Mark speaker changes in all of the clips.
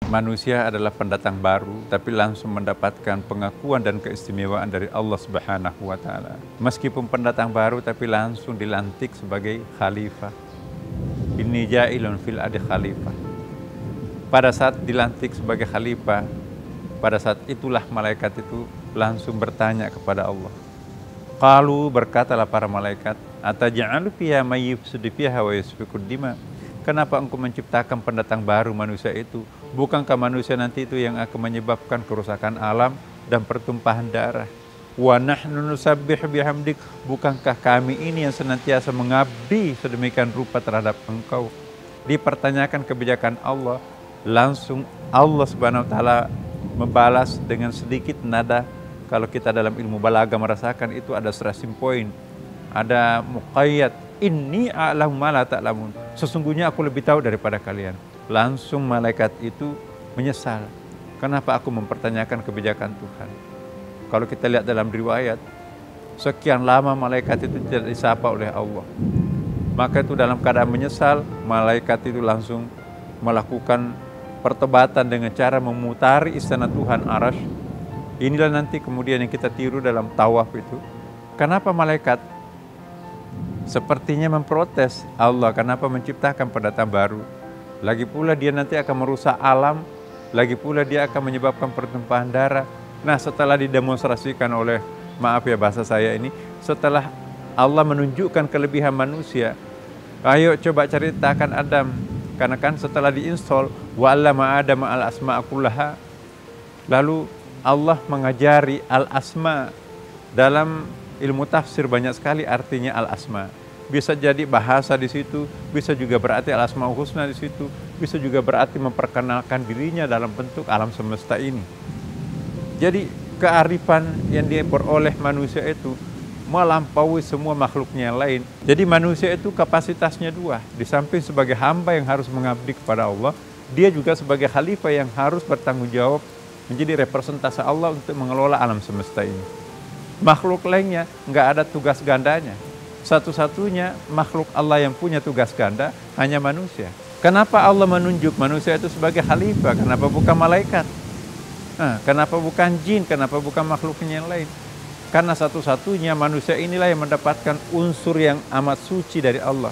Speaker 1: manusia adalah pendatang baru, tapi langsung mendapatkan pengakuan dan keistimewaan dari Allah Subhanahu wa Ta'ala. Meskipun pendatang baru, tapi langsung dilantik sebagai khalifah. Inni ja'ilun fil ardi khalifah. Pada saat dilantik sebagai khalifah, pada saat itulah malaikat itu langsung bertanya kepada Allah. Qalu, berkatalah para malaikat, ataj'alu fiha may yufsidu fiha wa yasfiku dima. Kenapa engkau menciptakan pendatang baru manusia itu? Bukankah manusia nanti itu yang akan menyebabkan kerusakan alam dan pertumpahan darah? Wa nahnu nusabbihu bihamdik. Bukankah kami ini yang senantiasa mengabdi sedemikian rupa terhadap engkau? Dipertanyakan kebijakan Allah, langsung Allah Subhanahu wa Ta'ala membalas dengan sedikit nada. Kalau kita dalam ilmu balaga merasakan itu ada stressing point, ada muqayyad. Inni a'lamu ma la ta'lamun. Sesungguhnya aku lebih tahu daripada kalian. Langsung malaikat itu menyesal. Kenapa aku mempertanyakan kebijakan Tuhan? Kalau kita lihat dalam riwayat, sekian lama malaikat itu tidak disapa oleh Allah. Maka itu dalam keadaan menyesal, malaikat itu langsung melakukan pertobatan dengan cara memutari istana Tuhan Arasy. Inilah nanti kemudian yang kita tiru dalam tawaf itu. Kenapa malaikat sepertinya memprotes Allah, kenapa menciptakan pendatang baru? Lagi pula dia nanti akan merusak alam, lagi pula dia akan menyebabkan pertumpahan darah. Nah, setelah didemonstrasikan oleh, maaf ya bahasa saya ini, setelah Allah menunjukkan kelebihan manusia, ayo coba ceritakan Adam. Karena kan setelah diinstal, wa'allama Adama al-asma'a kullaha, lalu Allah mengajari al-asma. Dalam ilmu tafsir banyak sekali artinya al-asma. Bisa jadi bahasa di situ, bisa juga berarti al-asmaul husna di situ, bisa juga berarti memperkenalkan dirinya dalam bentuk alam semesta ini. Jadi kearifan yang diperoleh manusia itu melampaui semua makhluknya yang lain. Jadi manusia itu kapasitasnya dua. Di samping sebagai hamba yang harus mengabdi kepada Allah, dia juga sebagai khalifah yang harus bertanggung jawab menjadi representasi Allah untuk mengelola alam semesta ini. Makhluk lainnya nggak ada tugas gandanya. Satu-satunya makhluk Allah yang punya tugas ganda hanya manusia. Kenapa Allah menunjuk manusia itu sebagai khalifah? Kenapa bukan malaikat? Kenapa bukan jin? Kenapa bukan makhluknya yang lain? Karena satu-satunya manusia inilah yang mendapatkan unsur yang amat suci dari Allah.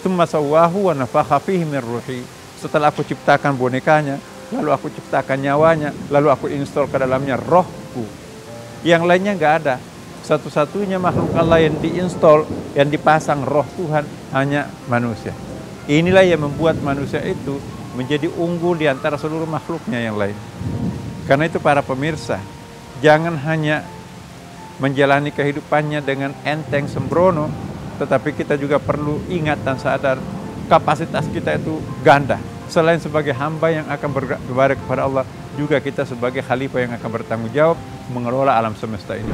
Speaker 1: Tsumma sawwahu wa nafakha fihi min ruhi. Setelah aku ciptakan bonekanya, lalu aku ciptakan nyawanya, lalu aku install ke dalamnya rohku. Yang lainnya nggak ada. Satu-satunya makhluk Allah yang diinstal, yang dipasang roh Tuhan hanya manusia. Inilah yang membuat manusia itu menjadi unggul di antara seluruh makhluknya yang lain. Karena itu para pemirsa, jangan hanya menjalani kehidupannya dengan enteng sembrono, tetapi kita juga perlu ingat dan sadar kapasitas kita itu ganda. Selain sebagai hamba yang akan beribadah kepada Allah, juga kita sebagai khalifah yang akan bertanggung jawab mengelola alam semesta ini.